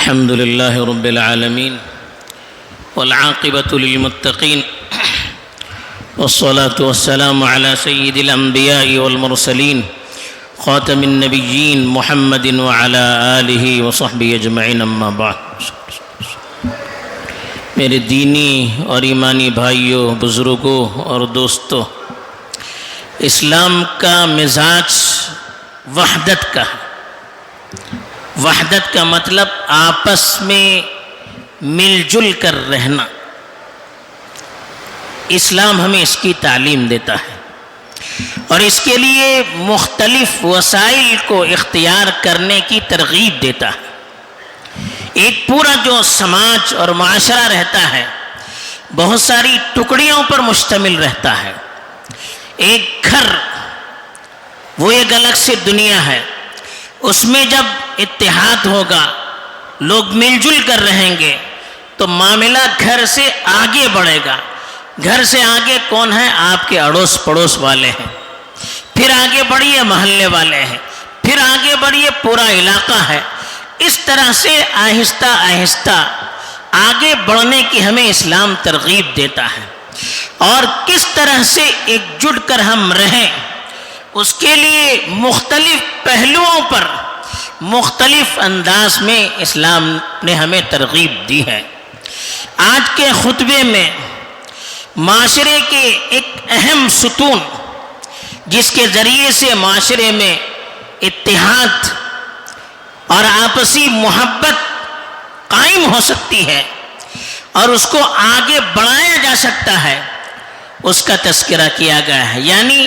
الحمد لله رب العالمين والعاقبة للمتقين والصلاة والسلام على سيد الأنبياء والمرسلين خاتم النبيين محمد وعلى آله وصحبه أجمعين أما بعد۔ میرے دینی اور ایمانی بھائیوں، بزرگوں اور دوستوں، اسلام کا مزاج وحدت کا ہے۔ وحدت کا مطلب آپس میں مل جل کر رہنا۔ اسلام ہمیں اس کی تعلیم دیتا ہے اور اس کے لیے مختلف وسائل کو اختیار کرنے کی ترغیب دیتا ہے۔ ایک پورا جو سماج اور معاشرہ رہتا ہے بہت ساری ٹکڑیوں پر مشتمل رہتا ہے۔ ایک گھر وہ ایک الگ سے دنیا ہے، اس میں جب اتحاد ہوگا، لوگ مل جل کر رہیں گے تو معاملہ گھر سے آگے بڑھے گا۔ گھر سے آگے کون ہے؟ آپ کے اڑوس پڑوس والے ہیں، پھر آگے بڑھیے محلے والے ہیں، پھر آگے بڑھیے پورا علاقہ ہے۔ اس طرح سے آہستہ آہستہ آگے بڑھنے کی ہمیں اسلام ترغیب دیتا ہے، اور کس طرح سے ایک جٹ کر ہم رہیں اس کے لیے مختلف پہلوؤں پر مختلف انداز میں اسلام نے ہمیں ترغیب دی ہے۔ آج کے خطبے میں معاشرے کے ایک اہم ستون جس کے ذریعے سے معاشرے میں اتحاد اور آپسی محبت قائم ہو سکتی ہے اور اس کو آگے بڑھایا جا سکتا ہے، اس کا تذکرہ کیا گیا ہے، یعنی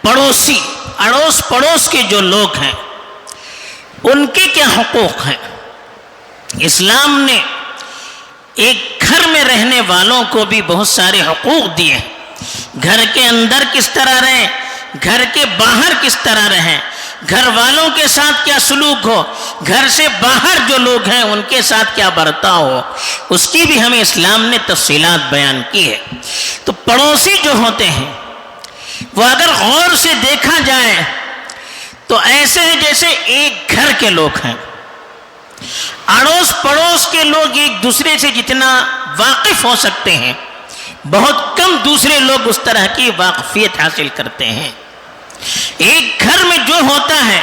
پڑوسی، اڑوس پڑوس کے جو لوگ ہیں ان کے کیا حقوق ہیں۔ اسلام نے ایک گھر میں رہنے والوں کو بھی بہت سارے حقوق دیے ہیں۔ گھر کے اندر کس طرح رہیں، گھر کے باہر کس طرح رہیں، گھر والوں کے ساتھ کیا سلوک ہو، گھر سے باہر جو لوگ ہیں ان کے ساتھ کیا برتاؤ ہو، اس کی بھی ہمیں اسلام نے تفصیلات بیان کی ہے۔ تو پڑوسی جو ہوتے ہیں وہ اگر غور سے دیکھا جائے تو ایسے ہیں جیسے ایک گھر کے لوگ ہیں۔ اڑوس پڑوس کے لوگ ایک دوسرے سے جتنا واقف ہو سکتے ہیں بہت کم دوسرے لوگ اس طرح کی واقفیت حاصل کرتے ہیں۔ ایک گھر میں جو ہوتا ہے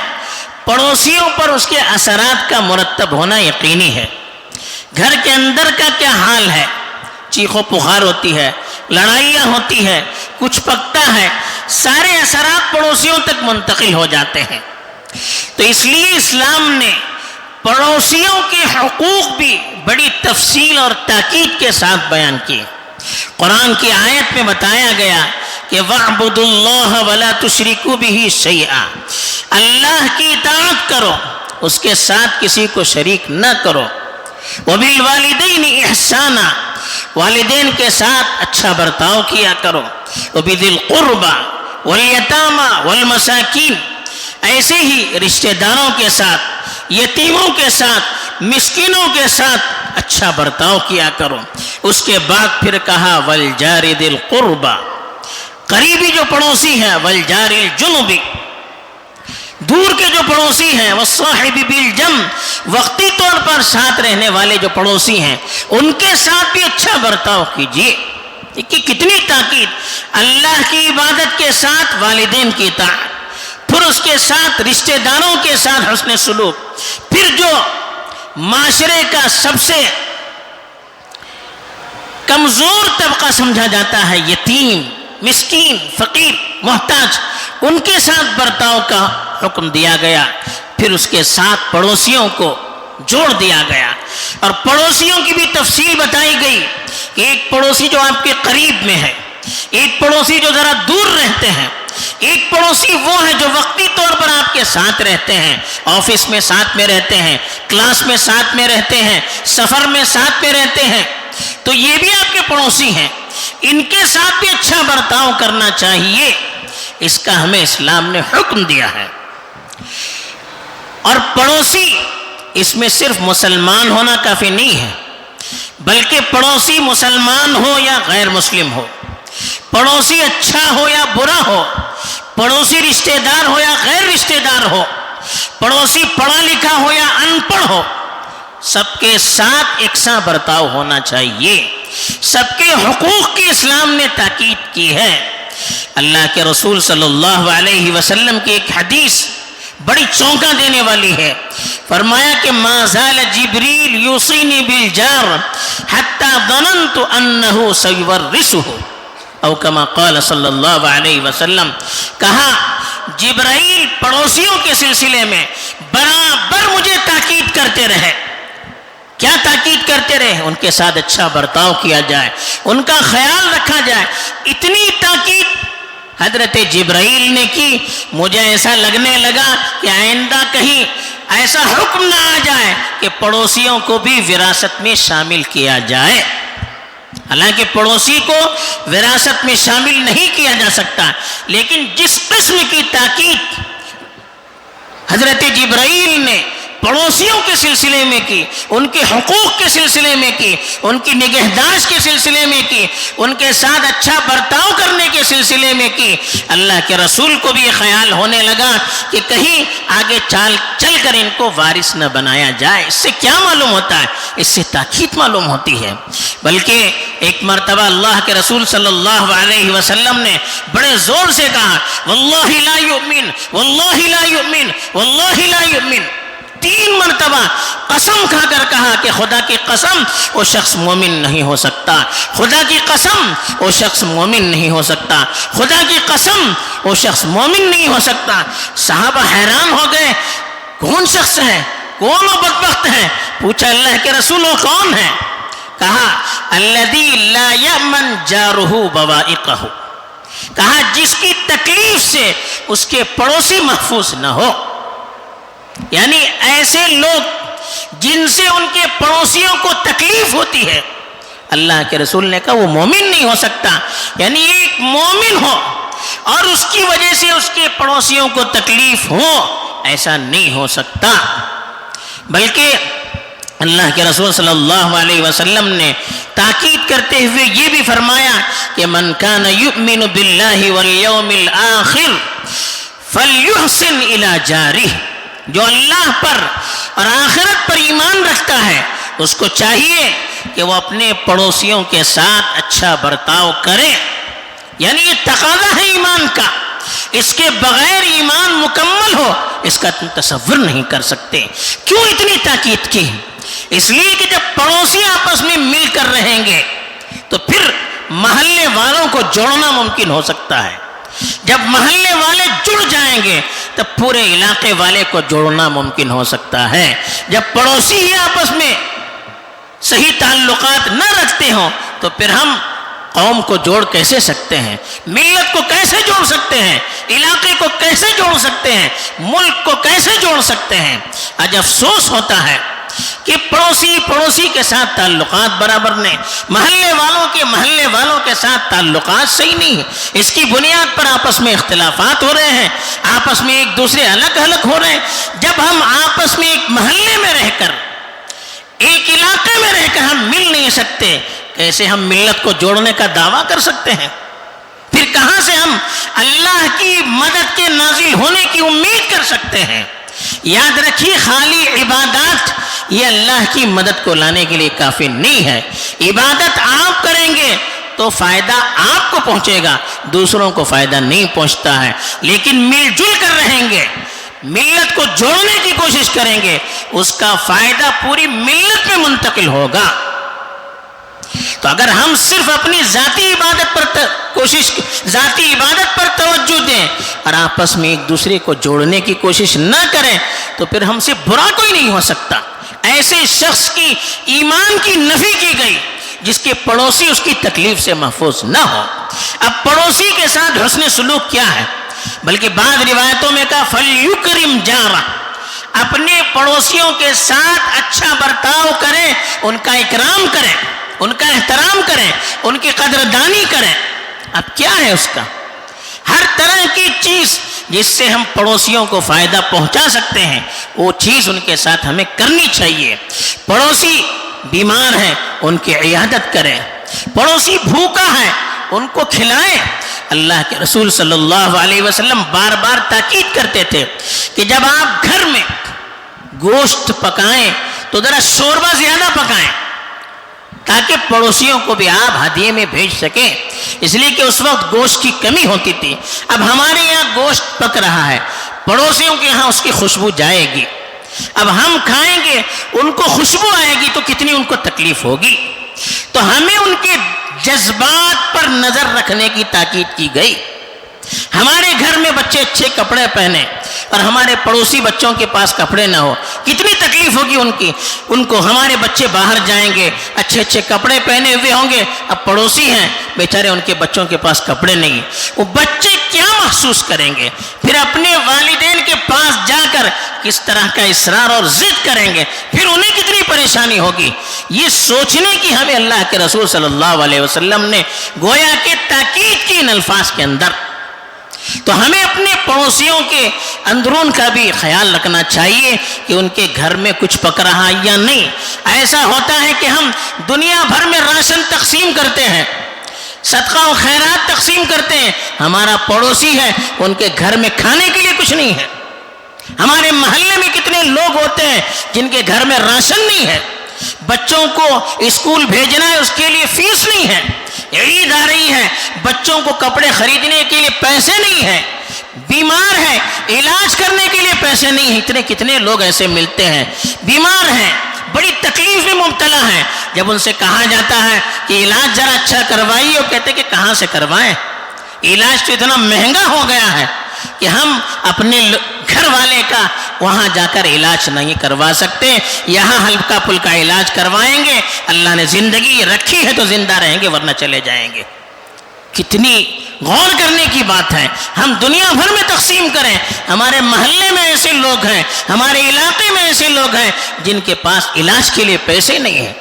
پڑوسیوں پر اس کے اثرات کا مرتب ہونا یقینی ہے۔ گھر کے اندر کا کیا حال ہے، چیخ و پکار ہوتی ہے، لڑائیاں ہوتی ہے، کچھ پکتا ہے، سارے اثرات پڑوسیوں تک منتقل ہو جاتے ہیں۔ تو اس لیے اسلام نے پڑوسیوں کے حقوق بھی بڑی تفصیل اور تاکید کے ساتھ بیان کیے۔ قرآن کی آیت میں بتایا گیا کہ وَاعْبُدُوا اللَّهَ وَلَا تُشْرِكُوا بِهِ شَيْئًا، اللہ کی اطاعت کرو، اس کے ساتھ کسی کو شریک نہ کرو۔ وَبِالْوَالِدَيْنِ إِحْسَانًا، والدین کے ساتھ اچھا برتاؤ کیا کرو۔ وَبِذِي الْقُرْبَى وَالْيَتَامَى وَالْمَسَاكِينِ، ایسے ہی رشتہ داروں کے ساتھ، یتیموں کے ساتھ، مسکینوں کے ساتھ اچھا برتاؤ کیا کرو۔ اس کے بعد پھر کہا وَالْجَارِ ذِي الْقُرْبَى، قریبی جو پڑوسی ہیں، وَالْجَارِ الْجُنُبِ، دور کے جو پڑوسی ہیں، وَالصَّاحِبِ بِالْجَنبِ، وقتی طور پر ساتھ رہنے والے جو پڑوسی ہیں ان کے ساتھ بھی اچھا برتاؤ کیجیے۔ کہ کتنی تاکید، اللہ کی عبادت کے ساتھ والدین کی اطاعت، پھر اس کے ساتھ رشتہ داروں کے ساتھ حسن سلوک، پھر جو معاشرے کا سب سے کمزور طبقہ سمجھا جاتا ہے، یتیم، مسکین، فقیر، محتاج، ان کے ساتھ برتاؤ کا حکم دیا گیا۔ پھر اس کے ساتھ پڑوسیوں کو جوڑ دیا گیا اور پڑوسیوں کی بھی تفصیل بتائی گئی کہ ایک پڑوسی جو آپ کے قریب میں ہے، ایک پڑوسی جو ذرا دور رہتے ہیں، ایک پڑوسی وہ ہے جو وقتی طور پر آپ کے ساتھ رہتے ہیں، آفس میں ساتھ میں رہتے ہیں، کلاس میں ساتھ میں رہتے ہیں، سفر میں ساتھ میں رہتے ہیں، تو یہ بھی آپ کے پڑوسی ہیں، ان کے ساتھ بھی اچھا برتاؤ کرنا چاہیے۔ اس کا ہمیں اسلام نے حکم دیا ہے۔ اور پڑوسی، اس میں صرف مسلمان ہونا کافی نہیں ہے، بلکہ پڑوسی مسلمان ہو یا غیر مسلم ہو، پڑوسی اچھا ہو یا برا ہو، پڑوسی رشتہ دار ہو یا غیر رشتہ دار ہو، پڑوسی پڑھا لکھا ہو یا ان پڑھ ہو، سب کے ساتھ یکساں برتاؤ ہونا چاہیے، سب کے حقوق کی اسلام نے تاکید کی ہے۔ اللہ کے رسول صلی اللہ علیہ وسلم کی ایک حدیث بڑی چونکا دینے والی ہے، فرمایا کہ ما زال جبریل یوصینی بالجار حتی ظننت انہ سیورثہ، او کما قال صلی اللہ علیہ وسلم، کہا جبرائیل پڑوسیوں کے سلسلے میں برابر مجھے تاکید کرتے رہے۔ کیا تاکید کرتے رہے؟ ان کے ساتھ اچھا برتاؤ کیا جائے، ان کا خیال رکھا جائے۔ اتنی تاکید حضرت جبرائیل نے کی، مجھے ایسا لگنے لگا کہ آئندہ کہیں ایسا حکم نہ آ جائے کہ پڑوسیوں کو بھی وراثت میں شامل کیا جائے۔ حالانکہ پڑوسی کو وراثت میں شامل نہیں کیا جا سکتا، لیکن جس قسم کی تاکید حضرت جبرائیل نے پڑوسیوں کے سلسلے میں کی، ان کے حقوق کے سلسلے میں کی، ان کی نگہداشت کے سلسلے میں کی، ان کے ساتھ اچھا برتاؤ کرنے کے سلسلے میں کی، اللہ کے رسول کو بھی یہ خیال ہونے لگا کہ کہیں آگے چل کر ان کو وارث نہ بنایا جائے۔ اس سے کیا معلوم ہوتا ہے؟ اس سے تاکید معلوم ہوتی ہے۔ بلکہ ایک مرتبہ اللہ کے رسول صلی اللہ علیہ وسلم نے بڑے زور سے کہا، واللہ لا یؤمن، واللہ لا یؤمن، واللہ لا یؤمن، 3 مرتبہ قسم کھا کر کہا کہ خدا کی قسم وہ شخص مومن نہیں ہو سکتا، خدا کی قسم وہ شخص مومن نہیں ہو سکتا، خدا کی قسم وہ شخص مومن نہیں ہو سکتا۔ صحابہ حیران ہو گئے، کون شخص ہے، کون وہ بدبخت ہے؟ پوچھا اللہ کے رسول وہ کون ہے؟ کہا الذی لا یأمن جارہ بوائقہ، کہا جس کی تکلیف سے اس کے پڑوسی محفوظ نہ ہو۔ یعنی ایسے لوگ جن سے ان کے پڑوسیوں کو تکلیف ہوتی ہے، اللہ کے رسول نے کہا وہ مومن نہیں ہو سکتا۔ یعنی ایک مومن ہو اور اس کی وجہ سے اس کے پڑوسیوں کو تکلیف ہو، ایسا نہیں ہو سکتا۔ بلکہ اللہ کے رسول صلی اللہ علیہ وسلم نے تاکید کرتے ہوئے یہ بھی فرمایا کہ من کان یؤمن باللہ والیوم الآخر فلیحسن الی جارہ، جو اللہ پر اور آخرت پر ایمان رکھتا ہے اس کو چاہیے کہ وہ اپنے پڑوسیوں کے ساتھ اچھا برتاؤ کرے۔ یعنی یہ تقاضا ہے ایمان کا، اس کے بغیر ایمان مکمل ہو اس کا تم تصور نہیں کر سکتے۔ کیوں اتنی تاکید کی؟ اس لیے کہ جب پڑوسی آپس میں مل کر رہیں گے تو پھر محلے والوں کو جوڑنا ممکن ہو سکتا ہے۔ جب محلے والے جڑ جائیں گے تب پورے علاقے والے کو جوڑنا ممکن ہو سکتا ہے۔ جب پڑوسی ہی آپس میں صحیح تعلقات نہ رکھتے ہوں تو پھر ہم قوم کو جوڑ کیسے سکتے ہیں؟ ملت کو کیسے جوڑ سکتے ہیں؟ علاقے کو کیسے جوڑ سکتے ہیں؟ ملک کو کیسے جوڑ سکتے ہیں؟ آج افسوس ہوتا ہے کہ پڑوسی کے ساتھ تعلقات برابر نہیں، محلے والوں کے ساتھ تعلقات صحیح نہیں ہے۔ اس کی بنیاد پر آپس میں اختلافات ہو رہے ہیں، آپس میں ایک دوسرے الگ ہو رہے ہیں۔ جب ہم آپس میں ایک محلے میں رہ کر، ایک علاقے میں رہ کر ہم مل نہیں سکتے، کیسے ہم ملت کو جوڑنے کا دعویٰ کر سکتے ہیں؟ پھر کہاں سے ہم اللہ کی مدد کے نازل ہونے کی امید کر سکتے ہیں؟ یاد رکھیے، خالی عبادات یہ اللہ کی مدد کو لانے کے لیے کافی نہیں ہے۔ عبادت آپ کریں گے تو فائدہ آپ کو پہنچے گا، دوسروں کو فائدہ نہیں پہنچتا ہے۔ لیکن مل جل کر رہیں گے، ملت کو جوڑنے کی کوشش کریں گے، اس کا فائدہ پوری ملت میں منتقل ہوگا۔ تو اگر ہم صرف اپنی ذاتی عبادت پر توجہ دیں اور آپس میں ایک دوسرے کو جوڑنے کی کوشش نہ کریں تو پھر ہم سے برا کوئی نہیں ہو سکتا۔ ایسے شخص کی ایمان کی نفی کی گئی جس کے پڑوسی اس کی تکلیف سے محفوظ نہ ہو۔ اب پڑوسی کے ساتھ حسن سلوک کیا ہے؟ بلکہ بعض روایتوں میں کہا فَلْيُكْرِمْ جَارَهُ، اپنے پڑوسیوں کے ساتھ اچھا برتاؤ کریں، ان کا اکرام کریں، ان کا احترام کریں، ان کی قدردانی کریں۔ اب کیا ہے اس کا؟ ہر طرح کی چیز جس سے ہم پڑوسیوں کو فائدہ پہنچا سکتے ہیں وہ چیز ان کے ساتھ ہمیں کرنی چاہیے۔ پڑوسی بیمار ہیں ان کی عیادت کریں، پڑوسی بھوکا ہے ان کو کھلائیں۔ اللہ کے رسول صلی اللہ علیہ وسلم بار بار تاکید کرتے تھے کہ جب آپ گھر میں گوشت پکائیں تو ذرا شوربہ زیادہ پکائیں تاکہ پڑوسیوں کو بھی آپ ہدیے میں بھیج سکیں، اس لیے کہ اس وقت گوشت کی کمی ہوتی تھی۔ اب ہمارے یہاں گوشت پک رہا ہے، پڑوسیوں کے یہاں اس کی خوشبو جائے گی، اب ہم کھائیں گے، ان کو خوشبو آئے گی تو کتنی ان کو تکلیف ہوگی۔ تو ہمیں ان کے جذبات پر نظر رکھنے کی تاکید کی گئی۔ ہمارے گھر میں بچے اچھے کپڑے پہنے اور ہمارے پڑوسی بچوں کے پاس کپڑے نہ ہو، کتنی تکلیف ہوگی ان کو۔ ہمارے بچے باہر جائیں گے، اچھے اچھے کپڑے پہنے ہوئے ہوں گے، اب پڑوسی ہیں بیچارے، ان کے بچوں کے پاس کپڑے نہیں، وہ بچے کیا محسوس کریں گے؟ پھر اپنے والدین کے پاس جا کر کس طرح کا اصرار اور ضد کریں گے، پھر انہیں کتنی پریشانی ہوگی۔ یہ سوچنے کی ہمیں اللہ کے رسول صلی اللہ علیہ وسلم نے گویا کہ تاکید کی ان الفاظ کے اندر۔ تو ہمیں اپنے پڑوسیوں کے اندرون کا بھی خیال رکھنا چاہیے کہ ان کے گھر میں کچھ پک رہا یا نہیں۔ ایسا ہوتا ہے کہ ہم دنیا بھر میں راشن تقسیم کرتے ہیں، صدقہ و خیرات تقسیم کرتے ہیں، ہمارا پڑوسی ہے ان کے گھر میں کھانے کے لیے کچھ نہیں ہے۔ ہمارے محلے میں کتنے لوگ ہوتے ہیں جن کے گھر میں راشن نہیں ہے، بچوں کو اسکول بھیجنا ہے اس کے لیے فیس نہیں ہے، عید آ رہی ہے بچوں کو کپڑے خریدنے کے لیے پیسے نہیں ہیں، بیمار ہے علاج کرنے کے لیے پیسے نہیں ہیں۔ کتنے لوگ ایسے ملتے ہیں، بیمار ہیں، بڑی تکلیف میں مبتلا ہیں، جب ان سے کہا جاتا ہے کہ علاج ذرا اچھا کروائیے، وہ کہتے ہیں کہ کہاں سے کروائیں، علاج تو اتنا مہنگا ہو گیا ہے کہ ہم اپنے گھر والے کا وہاں جا کر علاج نہیں کروا سکتے، یہاں ہلکا پھلکا علاج کروائیں گے، اللہ نے زندگی رکھی ہے تو زندہ رہیں گے ورنہ چلے جائیں گے۔ کتنی غور کرنے کی بات ہے، ہم دنیا بھر میں تقسیم کریں، ہمارے محلے میں ایسے لوگ ہیں، ہمارے علاقے میں ایسے لوگ ہیں جن کے پاس علاج کے لیے پیسے نہیں ہیں،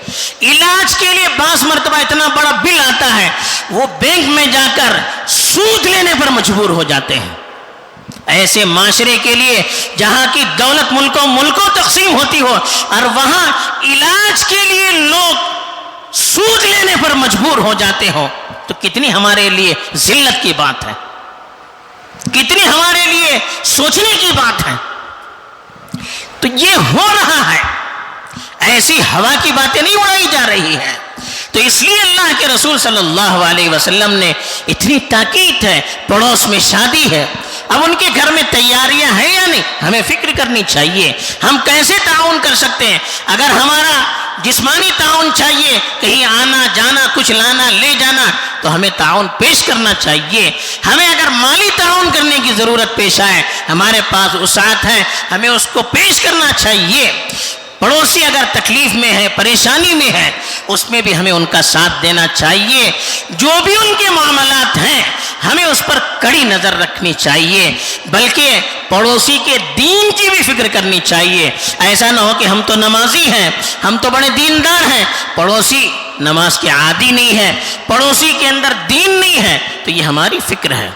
علاج کے لیے بعض مرتبہ اتنا بڑا بل آتا ہے وہ بینک میں جا کر سود لینے پر مجبور ہو جاتے ہیں۔ ایسے معاشرے کے لیے جہاں کی دولت ملکوں تقسیم ہوتی ہو اور وہاں علاج کے لیے لوگ سود لینے پر مجبور ہو جاتے ہوں تو کتنی ہمارے لیے ذلت کی بات ہے، کتنی ہمارے لیے سوچنے کی بات ہے۔ تو یہ ہو رہا ہے، ایسی ہوا کی باتیں نہیں اڑائی جا رہی ہیں۔ تو اس لیے اللہ کے رسول صلی اللہ علیہ وسلم نے اتنی تاکید ہے، پڑوس میں شادی ہے، اب ان کے گھر میں تیاریاں ہیں یا نہیں، ہمیں فکر کرنی چاہیے، ہم کیسے تعاون کر سکتے ہیں۔ اگر ہمارا جسمانی تعاون چاہیے، کہیں آنا جانا کچھ لانا لے جانا، تو ہمیں تعاون پیش کرنا چاہیے۔ ہمیں اگر مالی تعاون کرنے کی ضرورت پیش آئے، ہمارے پاس وسعت ہے، ہمیں اس کو پیش کرنا چاہیے۔ پڑوسی اگر تکلیف میں ہے، پریشانی میں ہے، اس میں بھی ہمیں ان کا ساتھ دینا چاہیے۔ جو بھی ان کے معاملات ہیں ہمیں اس پر کڑی نظر رکھنی چاہیے، بلکہ پڑوسی کے دین کی بھی فکر کرنی چاہیے۔ ایسا نہ ہو کہ ہم تو نمازی ہیں، ہم تو بڑے دیندار ہیں، پڑوسی نماز کے عادی نہیں ہے، پڑوسی کے اندر دین نہیں ہے، تو یہ ہماری فکر ہے،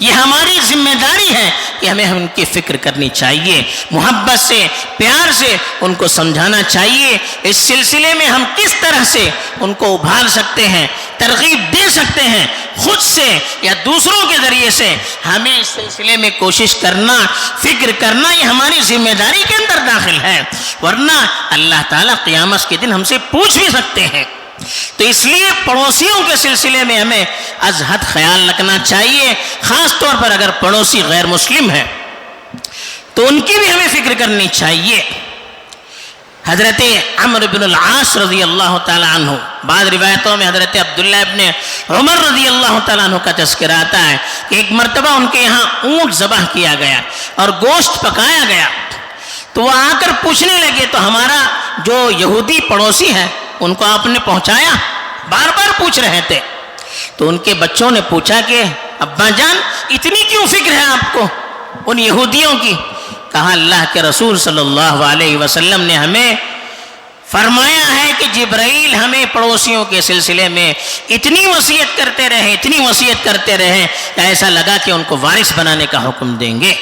یہ ہماری ذمہ داری ہے کہ ہمیں ان کی فکر کرنی چاہیے، محبت سے پیار سے ان کو سمجھانا چاہیے۔ اس سلسلے میں ہم کس طرح سے ان کو ابھار سکتے ہیں، ترغیب دے سکتے ہیں، خود سے یا دوسروں کے ذریعے سے ہمیں اس سلسلے میں کوشش کرنا، فکر کرنا، یہ ہماری ذمہ داری کے اندر داخل ہے، ورنہ اللہ تعالیٰ قیامت کے دن ہم سے پوچھ بھی سکتے ہیں۔ تو اس لیے پڑوسیوں کے سلسلے میں ہمیں از حد خیال رکھنا چاہیے، خاص طور پر اگر پڑوسی غیر مسلم ہے تو ان کی بھی ہمیں فکر کرنی چاہیے۔ حضرت عمرو بن العاص رضی اللہ تعالیٰ عنہ، بعض روایتوں میں حضرت عبداللہ ابن عمر رضی اللہ تعالیٰ عنہ کا تذکرہ آتا ہے کہ ایک مرتبہ ان کے یہاں اونٹ ذبح کیا گیا اور گوشت پکایا گیا، تو وہ آ کر پوچھنے لگے، تو ہمارا جو یہودی پڑوسی ہے ان کو آپ نے پہنچایا؟ بار بار پوچھ رہے تھے۔ تو ان کے بچوں نے پوچھا کہ ابا جان اتنی کیوں فکر ہے آپ کو ان یہودیوں کی؟ کہا اللہ کے رسول صلی اللہ علیہ وسلم نے ہمیں فرمایا ہے کہ جبرائیل ہمیں پڑوسیوں کے سلسلے میں اتنی وصیت کرتے رہے، اتنی وصیت کرتے رہے کہ ایسا لگا کہ ان کو وارث بنانے کا حکم دیں گے۔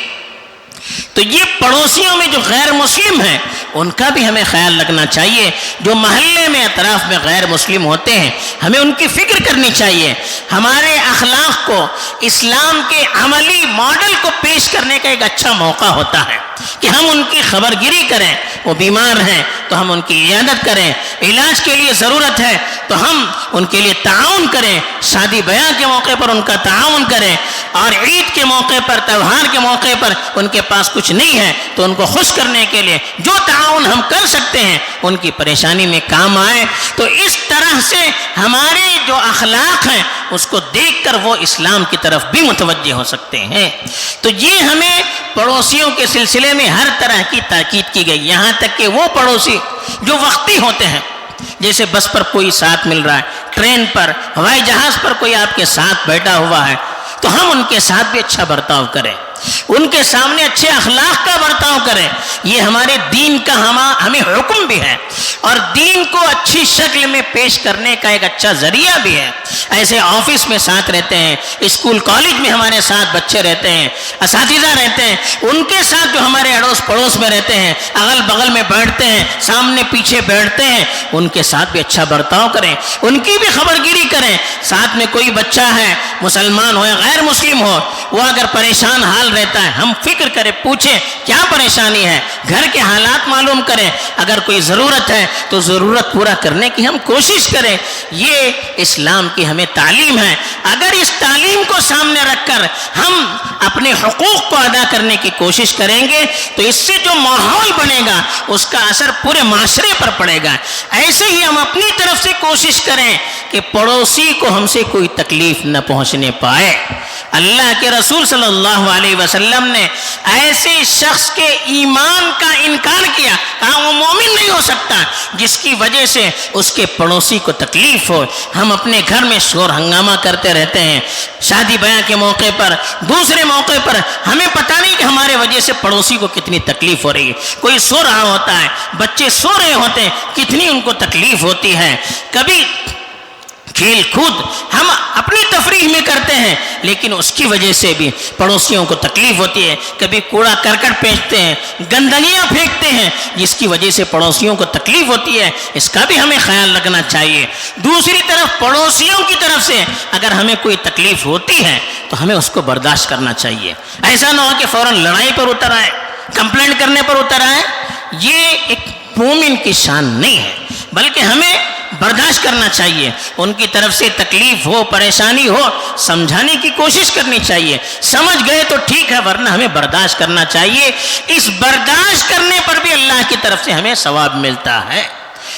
تو یہ پڑوسیوں میں جو غیر مسلم ہیں ان کا بھی ہمیں خیال رکھنا چاہیے. جو محلے میں اطراف میں غیر مسلم ہوتے ہیں ہمیں ان کی فکر کرنی چاہیے. ہمارے اخلاق کو اسلام کے عملی ماڈل کو پیش کرنے کا ایک اچھا موقع ہوتا ہے کہ ہم ان کی خبر گیری کریں. وہ بیمار ہیں تو ہم ان کی عیادت کریں, علاج کے لیے ضرورت ہے تو ہم ان کے لیے تعاون کریں, شادی بیاہ کے موقع پر ان کا تعاون کریں, اور عید کے موقع پر, تہوار کے موقع پر ان کے پاس کچھ نہیں ہے تو ان کو خوش کرنے کے لیے جو تعاون ہم کر سکتے ہیں ان کی پریشانی میں کام آئے. تو اس طرح سے ہمارے جو اخلاق ہیں اس کو دیکھ کر وہ اسلام کی طرف بھی متوجہ ہو سکتے ہیں. تو یہ ہمیں پڑوسیوں کے سلسلے میں ہر طرح کی تاکید کی گئی, یہاں تک کہ وہ پڑوسی جو وقتی ہوتے ہیں, جیسے بس پر کوئی ساتھ مل رہا ہے, ٹرین پر, ہوائی جہاز پر کوئی آپ کے ساتھ بیٹھا ہوا ہے, تو ہم ان کے ساتھ بھی اچھا برتاؤ کریں, ان کے سامنے اچھے اخلاق کا برتاؤ کریں. یہ ہمارے دین کا ہمیں حکم بھی ہے, اور دین کو اچھی شکل میں پیش کرنے کا ایک اچھا ذریعہ بھی ہے. ایسے آفس میں ساتھ رہتے ہیں, اسکول کالج میں ہمارے ساتھ بچے رہتے ہیں, اساتذہ رہتے ہیں, ان کے ساتھ جو ہمارے اڑوس پڑوس میں رہتے ہیں, اغل بغل میں بیٹھتے ہیں, سامنے پیچھے بیٹھتے ہیں, ان کے ساتھ بھی اچھا برتاؤ کریں, ان کی بھی خبر گیری کریں. ساتھ میں کوئی بچہ ہے, مسلمان ہو یا غیر مسلم ہو, وہ اگر پریشان حال رہتا ہے ہم فکر کریں, پوچھیں کیا پریشانی ہے, گھر کے حالات معلوم کریں, اگر کوئی ضرورت ہے تو ضرورت پورا کرنے کی ہم کوشش کریں. یہ اسلام کی ہمیں تعلیم ہے. اگر اس تعلیم کو سامنے رکھ کر ہم اپنے حقوق کو ادا کرنے کی کوشش کریں گے تو اس سے جو ماحول بنے گا اس کا اثر پورے معاشرے پر پڑے گا. ایسے ہی ہم اپنی طرف سے کوشش کریں کہ پڑوسی کو ہم سے کوئی تکلیف نہ پہنچنے پائے. اللہ کے رسول صلی اللہ علیہ وسلم نے ایسے شخص کے ایمان کا انکار کیا, کہا وہ مومن نہیں ہو سکتا جس کی وجہ سے اس کے پڑوسی کو تکلیف ہو. ہم اپنے گھر میں شور ہنگامہ کرتے رہتے ہیں, شادی بیاہ کے موقع پر, دوسرے موقع پر, ہمیں پتہ نہیں کہ ہمارے وجہ سے پڑوسی کو کتنی تکلیف ہو رہی ہے. کوئی سو رہا ہوتا ہے, بچے سو رہے ہوتے ہیں, کتنی ان کو تکلیف ہوتی ہے. کبھی کھیل کود ہم اپنی تفریح میں کرتے ہیں لیکن اس کی وجہ سے بھی پڑوسیوں کو تکلیف ہوتی ہے. کبھی کوڑا کرکٹ پھینکتے ہیں, گندگیاں پھینکتے ہیں جس کی وجہ سے پڑوسیوں کو تکلیف ہوتی ہے. اس کا بھی ہمیں خیال رکھنا چاہیے. دوسری طرف پڑوسیوں کی طرف سے اگر ہمیں کوئی تکلیف ہوتی ہے تو ہمیں اس کو برداشت کرنا چاہیے. ایسا نہ ہو کہ فوراً لڑائی پر اتر آئے, کمپلینٹ کرنے پر اتر آئے. یہ ایک مومن کی شان نہیں ہے, بلکہ ہمیں برداشت کرنا چاہیے. ان کی طرف سے تکلیف ہو, پریشانی ہو, سمجھانے کی کوشش کرنی چاہیے. سمجھ گئے تو ٹھیک ہے, ورنہ ہمیں برداشت کرنا چاہیے. اس برداشت کرنے پر بھی اللہ کی طرف سے ہمیں ثواب ملتا ہے.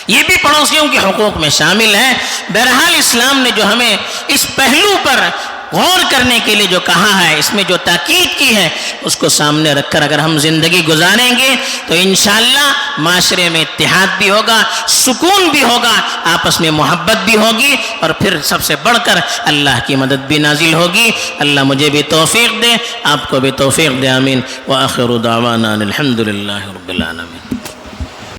یہ بھی پڑوسیوں کے حقوق میں شامل ہے. بہرحال اسلام نے جو ہمیں اس پہلو پر غور کرنے کے لیے جو کہا ہے, اس میں جو تاکید کی ہے, اس کو سامنے رکھ کر اگر ہم زندگی گزاریں گے تو انشاءاللہ معاشرے میں اتحاد بھی ہوگا, سکون بھی ہوگا, آپس میں محبت بھی ہوگی, اور پھر سب سے بڑھ کر اللہ کی مدد بھی نازل ہوگی. اللہ مجھے بھی توفیق دے, آپ کو بھی توفیق دے. آمین. وآخر دعوانا الحمدللہ رب العالمین.